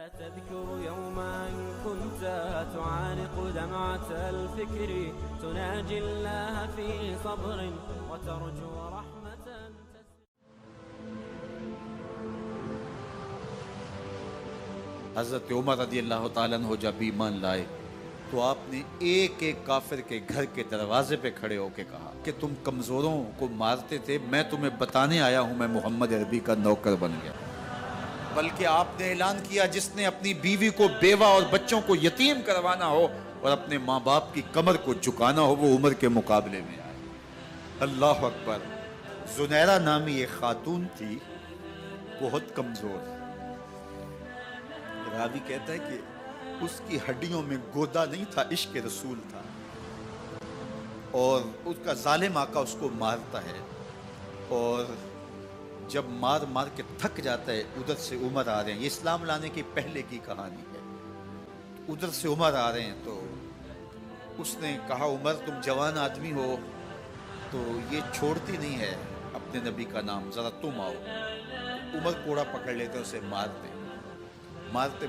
تذكر يوما كنت تعانق دمعة الفكر تناجي الله في صبر وترجو رحمة. حضرت عمر رضی اللہ تعالیٰ عنہ جب ایمان لائے تو آپ نے ایک ایک کافر کے گھر کے دروازے پہ کھڑے ہو کے کہا کہ تم کمزوروں کو مارتے تھے، میں تمہیں بتانے آیا ہوں میں محمد عربی کا نوکر بن گیا. بلکہ آپ نے اعلان کیا جس نے اپنی بیوی کو بیوہ اور بچوں کو یتیم کروانا ہو اور اپنے ماں باپ کی کمر کو جھکانا ہو وہ عمر کے مقابلے میں آئے. اللہ اکبر. زنیرہ نامی ایک خاتون تھی، بہت کمزور. راوی کہتا ہے کہ اس کی ہڈیوں میں گودا نہیں تھا، عشق رسول تھا، اور اس کا ظالم آقا اس کو مارتا ہے، اور جب مار مار کے تھک جاتا ہے ادھر سے عمر آ رہے ہیں. یہ اسلام لانے کی پہلے کی کہانی ہے. ادھر سے عمر آ رہے ہیں تو اس نے کہا عمر تم جوان آدمی ہو تو یہ چھوڑتی نہیں ہے اپنے نبی کا نام، ذرا تم آؤ. عمر کوڑا پکڑ لیتے اسے مارتے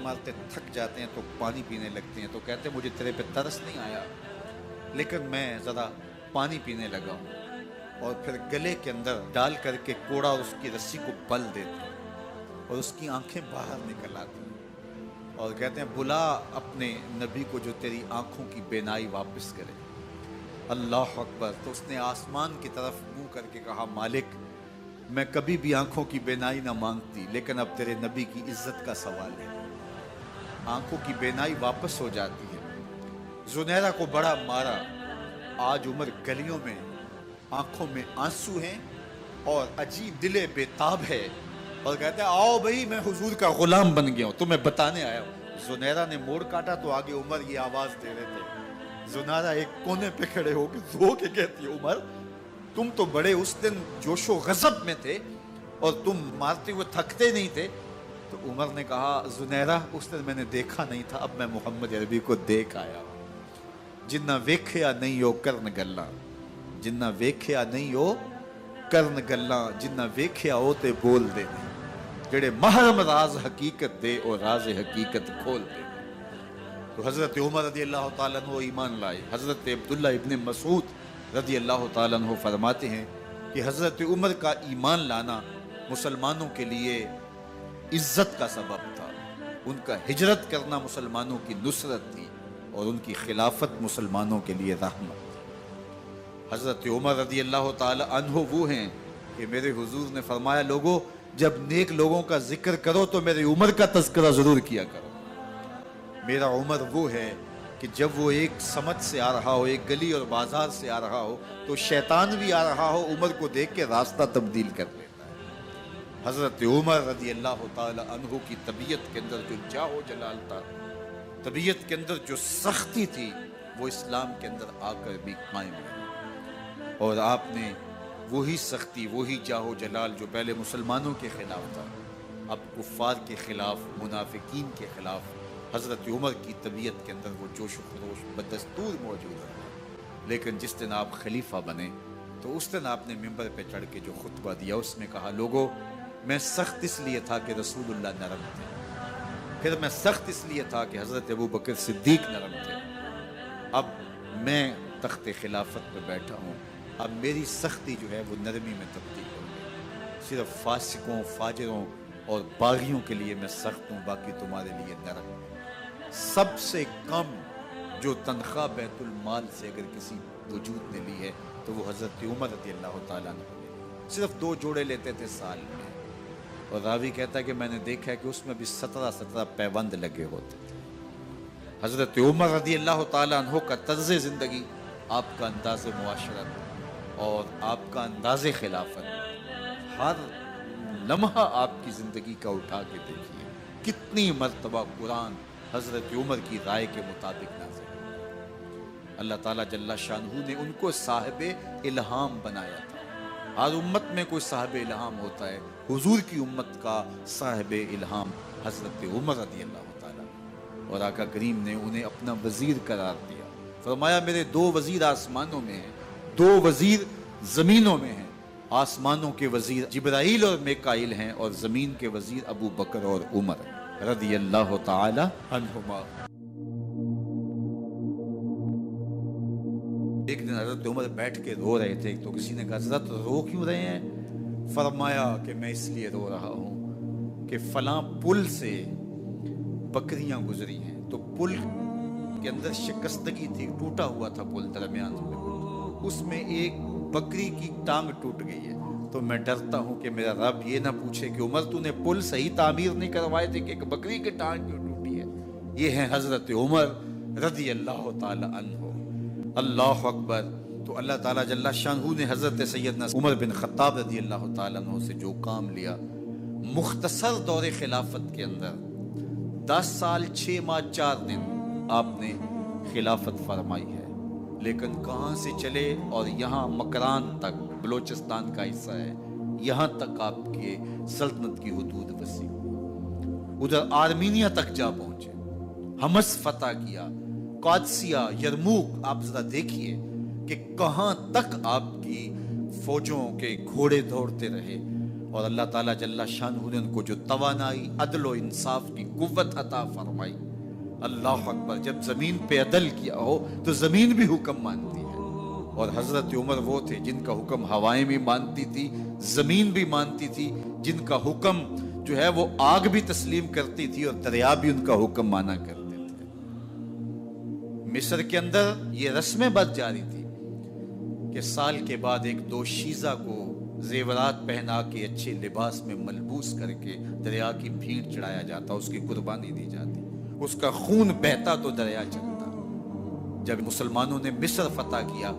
مارتے تھک جاتے ہیں تو پانی پینے لگتے ہیں. تو کہتے ہیں مجھے تیرے پہ ترس نہیں آیا لیکن میں ذرا پانی پینے لگا ہوں، اور پھر گلے کے اندر ڈال کر کے کوڑا اور اس کی رسی کو پل دیتے ہیں اور اس کی آنکھیں باہر نکل آتی ہیں اور کہتے ہیں بلا اپنے نبی کو جو تیری آنکھوں کی بینائی واپس کرے. اللہ اکبر. تو اس نے آسمان کی طرف منہ کر کے کہا مالک میں کبھی بھی آنکھوں کی بینائی نہ مانگتی لیکن اب تیرے نبی کی عزت کا سوال ہے. آنکھوں کی بینائی واپس ہو جاتی ہے. زنیرہ کو بڑا مارا. آج عمر گلیوں میں آنکھوں میں آنسو ہیں اور عجیب دل بے تاب ہے اور کہتے ہیں آؤ بھئی میں حضور کا غلام بن گیا ہوں، تمہیں بتانے آیا ہوں. زنیرہ نے موڑ کاٹا تو آگے عمر یہ آواز دے رہے تھے. زنیرہ ایک کونے پہ کھڑے ہو کے رو کے کہتی ہے عمر تم تو بڑے اس دن جوش و غضب میں تھے اور تم مارتے ہوئے تھکتے نہیں تھے. تو عمر نے کہا زنیرہ اس دن میں نے دیکھا نہیں تھا، اب میں محمد عربی کو دیکھ آیا ہوں. جنہ ویکھیا نہیں ہو کرن گلاں، جنہ ویکھیا نہیں ہو کرن گلاں، جنہ ویکھیا ہو تے بول دے، جڑے محرم راز حقیقت دے اور راز حقیقت کھول دے. تو حضرت عمر رضی اللہ تعالیٰ عنہ ایمان لائے. حضرت عبداللہ ابن مسعود رضی اللہ تعالیٰ عنہ فرماتے ہیں کہ حضرت عمر کا ایمان لانا مسلمانوں کے لیے عزت کا سبب تھا. ان کا ہجرت کرنا مسلمانوں کی نصرت تھی اور ان کی خلافت مسلمانوں کے لیے رحمت. حضرت عمر رضی اللہ تعالی عنہ وہ ہیں کہ میرے حضور نے فرمایا لوگوں جب نیک لوگوں کا ذکر کرو تو میرے عمر کا تذکرہ ضرور کیا کرو. میرا عمر وہ ہے کہ جب وہ ایک سمت سے آ رہا ہو، ایک گلی اور بازار سے آ رہا ہو تو شیطان بھی آ رہا ہو عمر کو دیکھ کے راستہ تبدیل کر لیتا ہے. حضرت عمر رضی اللہ تعالی عنہ کی طبیعت کے اندر جو جاہ و جلال تھا، طبیعت کے اندر جو سختی تھی وہ اسلام کے اندر آ کر بھی قائم ہے. اور آپ نے وہی سختی، وہی جاہ و جلال جو پہلے مسلمانوں کے خلاف تھا اب کفار کے خلاف، منافقین کے خلاف حضرت عمر کی طبیعت کے اندر وہ جوش و خروش بدستور موجود ہے. لیکن جس دن آپ خلیفہ بنے تو اس دن آپ نے ممبر پہ چڑھ کے جو خطبہ دیا اس میں کہا لوگوں میں سخت اس لیے تھا کہ رسول اللہ نرم تھے، پھر میں سخت اس لیے تھا کہ حضرت ابو بکر صدیق نرم تھے، اب میں تخت خلافت پہ بیٹھا ہوں، اب میری سختی جو ہے وہ نرمی میں تبدیل ہو گئی. صرف فاسقوں، فاجروں اور باغیوں کے لیے میں سخت ہوں، باقی تمہارے لیے نرم. سب سے کم جو تنخواہ بیت المال سے اگر کسی وجود نے لی ہے تو وہ حضرت عمر رضی اللہ تعالیٰ عنہ نے صرف 2 جوڑے لیتے تھے سال میں. اور راوی کہتا ہے کہ میں نے دیکھا ہے کہ اس میں بھی 17 پیوند لگے ہوتے تھے. حضرت عمر رضی اللہ تعالیٰ عنہ کا طرز زندگی، آپ کا انداز معاشرت اور آپ کا انداز خلافت، ہر لمحہ آپ کی زندگی کا اٹھا کے دیکھیے کتنی مرتبہ قرآن حضرت عمر کی رائے کے مطابق نازل. اللہ تعالیٰ جل شانہ نے ان کو صاحب الہام بنایا تھا. ہر امت میں کوئی صاحب الہام ہوتا ہے، حضور کی امت کا صاحب الہام حضرت عمر رضی اللہ تعالیٰ، اور آقا کریم نے انہیں اپنا وزیر قرار دیا. فرمایا میرے 2 وزیر آسمانوں میں ہیں، 2 وزیر زمینوں میں ہیں. آسمانوں کے وزیر جبرائیل اور میکائیل ہیں اور زمین کے وزیر ابو بکر اور عمر ہیں. رضی اللہ تعالی عنہما۔ ایک دن حضرت عمر بیٹھ کے رو رہے تھے، تو کسی نے کہا حضرت رو کیوں رہے ہیں؟ فرمایا کہ میں اس لیے رو رہا ہوں کہ فلاں پل سے بکریاں گزری ہیں، تو پل کے اندر شکستگی تھی، ٹوٹا ہوا تھا پل درمیان میں، اس میں ایک بکری کی ٹانگ ٹوٹ گئی ہے، تو میں ڈرتا ہوں کہ میرا رب یہ نہ پوچھے کہ عمر تو نے پل صحیح تعمیر نہیں کروائے تھے کہ ایک بکری کی ٹانگ کیوں ٹوٹی ہے۔ یہ ہیں حضرت عمر رضی اللہ تعالی عنہ۔ اللہ اکبر۔ تو اللہ تعالیٰ جل شانہ نے حضرت سیدنا عمر بن خطاب رضی اللہ تعالیٰ عنہ سے جو کام لیا، مختصر دور خلافت کے اندر 10 سال 6 ماہ 4 دن آپ نے خلافت فرمائی ہے، لیکن کہاں سے چلے اور یہاں مکران تک، بلوچستان کا حصہ ہے، یہاں تک آپ کے سلطنت کی حدود وسیع ہوئی، ادھر آرمینیا تک جا پہنچے، حمص فتح کیا، قادسیہ، یرموک۔ آپ ذرا دیکھیے کہ کہاں تک آپ کی فوجوں کے گھوڑے دوڑتے رہے، اور اللہ تعالیٰ جل شانہ نے ان کو جو توانائی، عدل و انصاف کی قوت عطا فرمائی۔ اللہ اکبر۔ جب زمین پہ عدل کیا ہو تو زمین بھی حکم مانتی ہے، اور حضرت عمر وہ تھے جن کا حکم ہوائیں بھی مانتی تھی، زمین بھی مانتی تھی، جن کا حکم جو ہے وہ آگ بھی تسلیم کرتی تھی اور دریا بھی ان کا حکم مانا کرتے تھے۔ مصر کے اندر یہ رسمیں بد جاری تھی کہ سال کے بعد ایک دوشیزہ کو زیورات پہنا کے اچھے لباس میں ملبوس کر کے دریا کی بھیڑ چڑھایا جاتا، اس کی قربانی دی جاتی، اس کا خون بہتا تو دریا چلتا۔ جب مسلمانوں نے مصر فتح کیا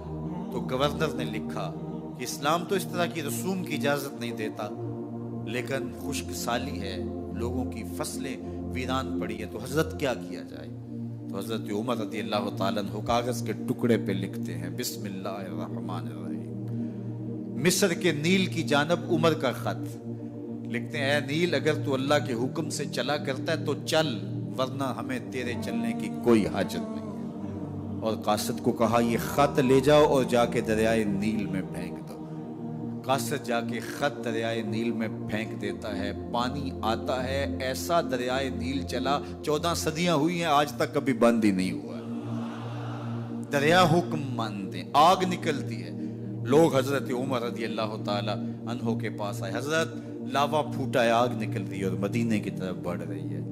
تو گورنر نے لکھا کہ اسلام تو اس طرح کی رسوم کی اجازت نہیں دیتا، لیکن خشک سالی ہے، لوگوں کی فصلیں ویران پڑی ہے، تو حضرت کیا کیا جائے؟ تو حضرت عمر رضی اللہ تعالیٰ عنہ کاغذ کے ٹکڑے پہ لکھتے ہیں بسم اللہ الرحمن الرحیم، مصر کے نیل کی جانب عمر کا خط لکھتے ہیں، اے نیل اگر تو اللہ کے حکم سے چلا کرتا ہے تو چل، ورنہ ہمیں تیرے چلنے کی کوئی حاجت نہیں ہے۔ اور قاصد کو کہا یہ خط لے جاؤ اور جا کے دریائے نیل میں پھینک دو۔ قاصد جا کے خط دریائے نیل میں پھینک دیتا ہے، پانی آتا ہے، ایسا دریائے نیل چلا، 14 صدیاں ہوئی ہیں آج تک کبھی بند ہی نہیں ہوا۔ دریا حکم مانتے، آگ نکلتی ہے۔ لوگ حضرت عمر رضی اللہ تعالی عنہ کے پاس آئے، حضرت لاوا پھوٹا ہے، آگ نکل رہی ہے اور مدینے کی طرف بڑھ رہی ہے،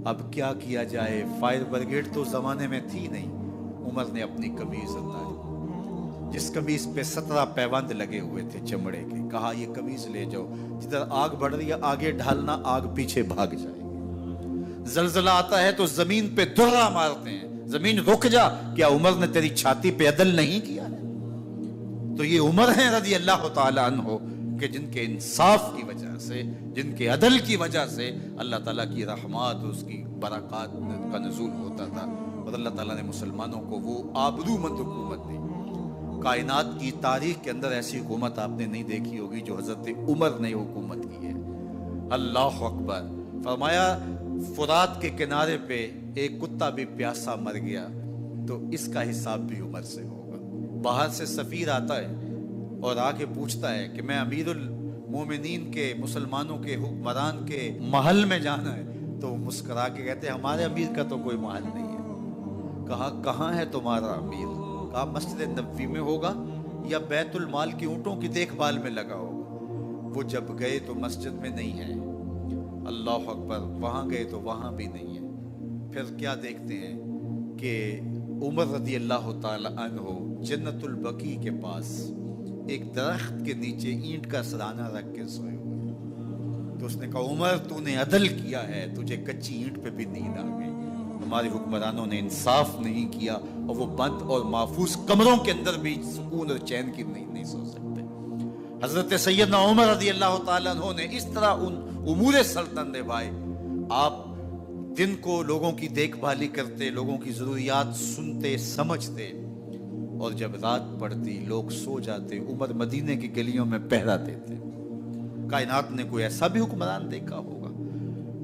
اب کیا کیا جائے؟ فائر بریگیڈ تو زمانے میں تھی نہیں۔ عمر نے اپنی قمیض اتاری، جس قمیض پہ 17 پیوند لگے ہوئے تھے چمڑے کے، کہا یہ قمیض لے جاؤ، جدھر آگ بڑھ رہی ہے آگے ڈھالنا، آگ پیچھے بھاگ جائے گی۔ زلزلہ آتا ہے تو زمین پہ درہ مارتے ہیں، زمین رک جا، کیا عمر نے تیری چھاتی پہ عدل نہیں کیا ہے؟ تو یہ عمر ہیں رضی اللہ تعالی عنہ کہ جن کے انصاف کی وجہ سے، جن کے عدل کی وجہ سے اللہ تعالیٰ کی رحمات اور اس کی برکات کا نزول ہوتا تھا، اور اللہ تعالیٰ نے مسلمانوں کو وہ آبرومند حکومت دی۔ کائنات کی تاریخ کے اندر ایسی حکومت آپ نے نہیں دیکھی ہوگی جو حضرت عمر نے حکومت کی ہے۔ اللہ اکبر۔ فرمایا فرات کے کنارے پہ ایک کتا بھی پیاسا مر گیا تو اس کا حساب بھی عمر سے ہوگا۔ باہر سے سفیر آتا ہے اور آ کے پوچھتا ہے کہ میں امیر المومنین کے، مسلمانوں کے حکمران کے محل میں جانا ہے، تو وہ مسکرا کے کہتے ہیں ہمارے امیر کا تو کوئی محل نہیں ہے۔ کہا کہاں ہے تمہارا امیر؟ کہا مسجد نبوی میں ہوگا یا بیت المال کی اونٹوں کی دیکھ بھال میں لگا ہوگا۔ وہ جب گئے تو مسجد میں نہیں ہے، اللہ اکبر، وہاں گئے تو وہاں بھی نہیں ہے۔ پھر کیا دیکھتے ہیں کہ عمر رضی اللہ تعالی عنہ جنت البقیع کے پاس ایک درخت کے نیچے اینٹ کا سرانہ رکھ کے سوئے ہوئے، تو اس نے کہا عمر تو نے عدل کیا ہے، تجھے کچی اینٹ پہ بھی نیند آ گئی۔ ہمارے حکمرانوں نے انصاف نہیں کیا اور وہ بند اور محفوظ کمروں کے اندر بھی سکون اور چین کی نیند نہیں سو سکتے۔ حضرت سیدنا عمر رضی اللہ تعالیٰ عنہ نے اس طرح ان امور سلطنت نبھائے۔ آپ دن کو لوگوں کی دیکھ بھالی کرتے، لوگوں کی ضروریات سنتے سمجھتے، اور جب رات پڑتی لوگ سو جاتے، عمر مدینے کی گلیوں میں پہرا دیتے۔ کائنات نے کوئی ایسا بھی حکمران دیکھا ہوگا؟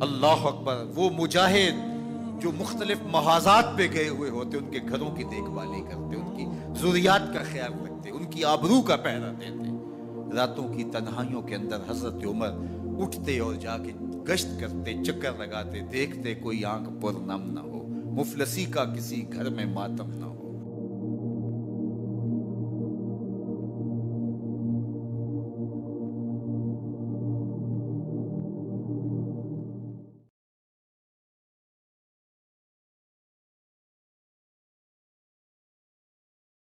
اللہ اکبر۔ وہ مجاہد جو مختلف محاذات پہ گئے ہوئے ہوتے، ان کے گھروں کی دیکھ بھالی کرتے، ان کی ضروریات کا خیال رکھتے، ان کی آبرو کا پہرا دیتے۔ راتوں کی تنہائیوں کے اندر حضرت عمر اٹھتے اور جا کے گشت کرتے، چکر لگاتے، دیکھتے کوئی آنکھ پر نم نہ ہو، مفلسی کا کسی گھر میں ماتم نہ ہو۔